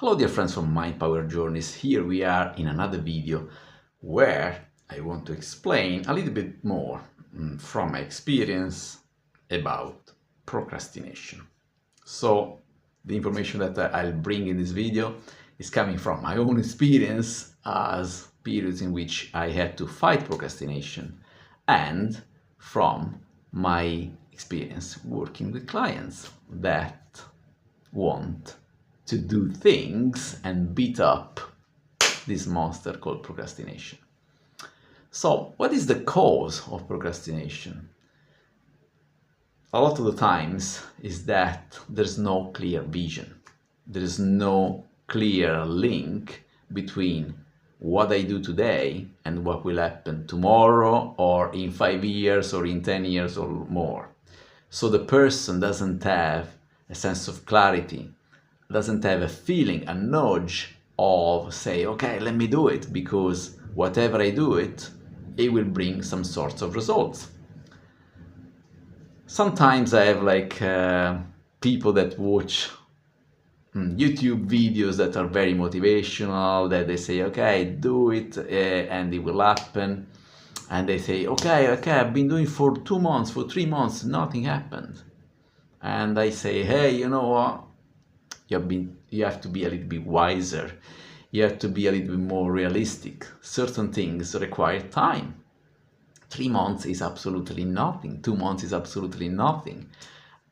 Hello dear friends from Mind Power Journeys. Here we are in another video where I want to explain a little bit more from my experience about procrastination. So the information that I'll bring in this video is coming from my own experience as periods in which I had to fight procrastination and from my experience working with clients that want to do things and beat up this monster called procrastination. So, what is the cause of procrastination? A lot of the times is that there's no clear vision. There is no clear link between what I do today and what will happen tomorrow or in 5 years or in 10 years or more. So the person doesn't have a sense of clarity, doesn't have a feeling, a nudge of say, okay, let me do it, because whatever I do it will bring some sorts of results. Sometimes I have people that watch YouTube videos that are very motivational, that they say, okay, do it and it will happen. And they say, okay, I've been doing for 2 months, for 3 months, nothing happened. And I say, hey, you know what? You have to be a little bit wiser. You have to be a little bit more realistic. Certain things require time. 3 months is absolutely nothing. 2 months is absolutely nothing.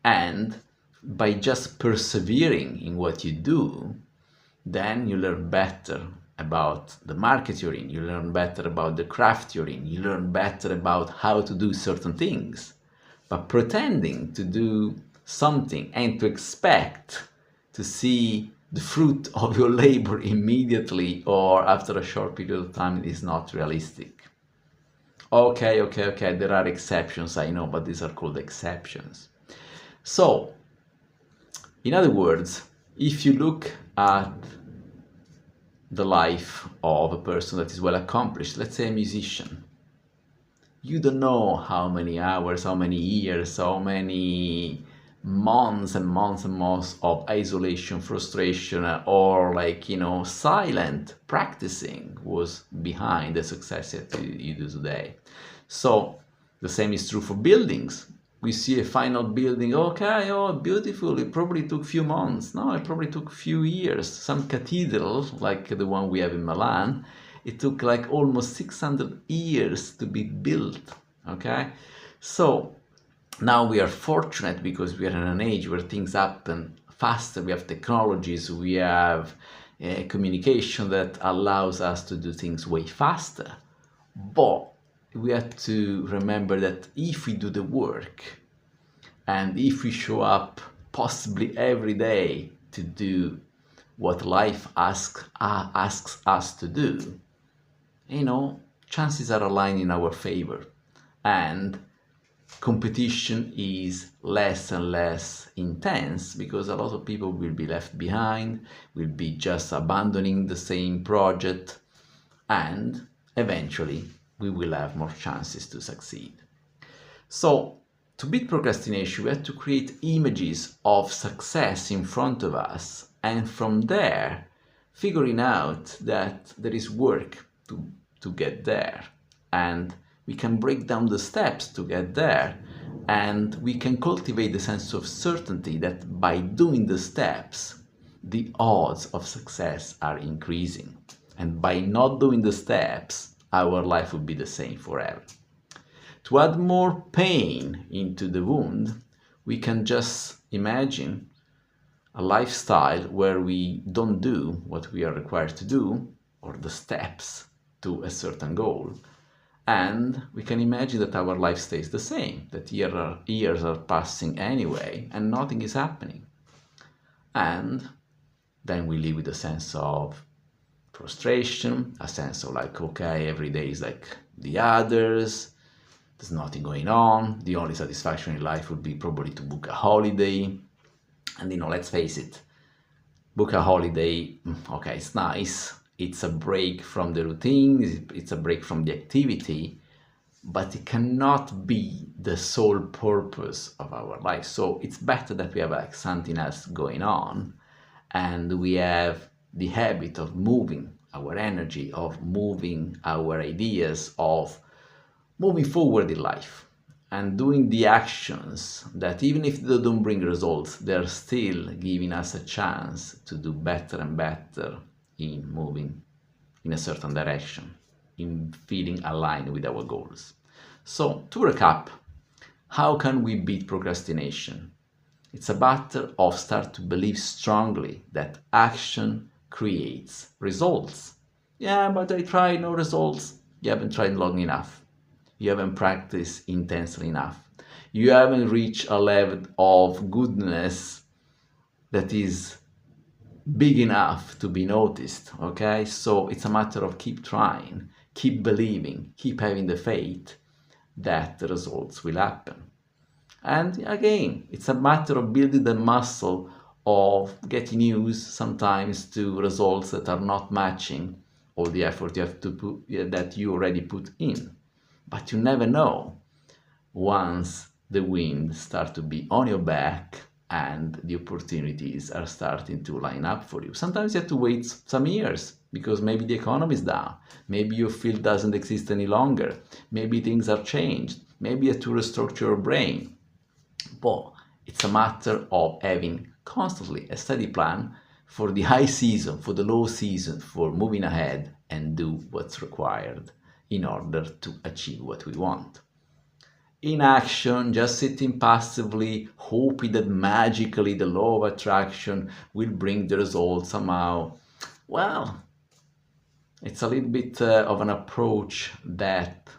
And by just persevering in what you do, then you learn better about the market you're in. You learn better about the craft you're in. You learn better about how to do certain things. But pretending to do something and to expect to see the fruit of your labor immediately or after a short period of time is not realistic. Okay, there are exceptions, I know, but these are called exceptions. So, in other words, if you look at the life of a person that is well accomplished, let's say a musician, you don't know how many hours, how many years, how many months and months and months of isolation, frustration, or silent practicing was behind the success that you do today. So the same is true for buildings. We see a final building, okay, oh, beautiful, it probably took few months. No, it probably took few years. Some cathedral, like the one we have in Milan, it took like almost 600 years to be built, okay? So now we are fortunate because we are in an age where things happen faster. We have technologies, we have communication that allows us to do things way faster. But we have to remember that if we do the work and if we show up possibly every day to do what life asks us to do, chances are aligned in our favor. And competition is less and less intense because a lot of people will be left behind, will be just abandoning the same project, and eventually we will have more chances to succeed. So, to beat procrastination, we have to create images of success in front of us, and from there, figuring out that there is work to get there, and we can break down the steps to get there, and we can cultivate the sense of certainty that by doing the steps, the odds of success are increasing. And by not doing the steps, our life would be the same forever. To add more pain into the wound, we can just imagine a lifestyle where we don't do what we are required to do, or the steps to a certain goal. And we can imagine that our life stays the same, that years are passing anyway, and nothing is happening. And then we live with a sense of frustration, a sense of okay, every day is like the others, there's nothing going on, the only satisfaction in life would be probably to book a holiday. And let's face it, book a holiday, okay, it's nice, it's a break from the routine, it's a break from the activity, but it cannot be the sole purpose of our life. So it's better that we have something else going on, and we have the habit of moving our energy, of moving our ideas, of moving forward in life and doing the actions that, even if they don't bring results, they're still giving us a chance to do better and better in moving in a certain direction, in feeling aligned with our goals. So, to recap, how can we beat procrastination? It's a matter of start to believe strongly that action creates results. Yeah, but I tried, no results. You haven't tried long enough. You haven't practiced intensely enough. You haven't reached a level of goodness that is big enough to be noticed, okay? So it's a matter of keep trying, keep believing, keep having the faith that the results will happen. And again, it's a matter of building the muscle of getting used sometimes to results that are not matching all the effort you have to put, that you already put in. But you never know once the wind starts to be on your back and the opportunities are starting to line up for you. Sometimes you have to wait some years because maybe the economy is down, maybe your field doesn't exist any longer, maybe things are changed, maybe you have to restructure your brain. But it's a matter of having constantly a steady plan for the high season, for the low season, for moving ahead and do what's required in order to achieve what we want. Inaction, just sitting passively, hoping that magically the law of attraction will bring the result somehow, well, it's a little bit of an approach that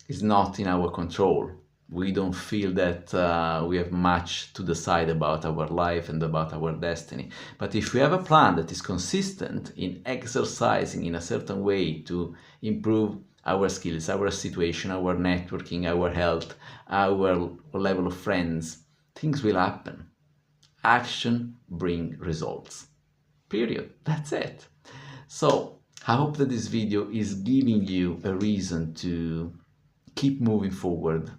is not in our control. We don't feel that we have much to decide about our life and about our destiny. But if we have a plan that is consistent in exercising in a certain way to improve our skills, our situation, our networking, our health, our level of friends, things will happen. Action brings results. Period. That's it. So I hope that this video is giving you a reason to keep moving forward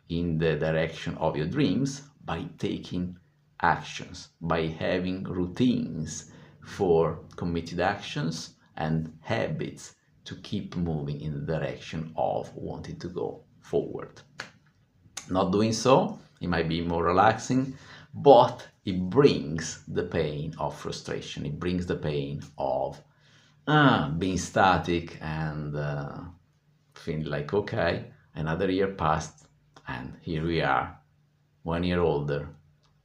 in the direction of your dreams by taking actions, by having routines for committed actions and habits to keep moving in the direction of wanting to go forward. Not doing so, it might be more relaxing, but it brings the pain of frustration. It brings the pain of being static and feeling like, okay, another year passed and here we are, 1 year older,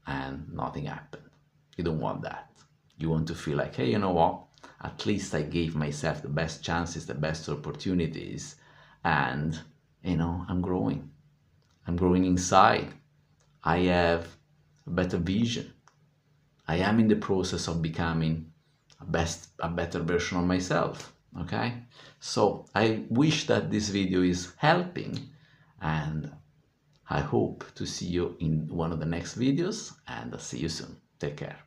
and nothing happened. You don't want that. You want to feel like, hey, you know what? At least I gave myself the best chances, the best opportunities, and, I'm growing. I'm growing inside. I have a better vision. I am in the process of becoming a better version of myself, okay? So I wish that this video is helping, and I hope to see you in one of the next videos, and I'll see you soon. Take care.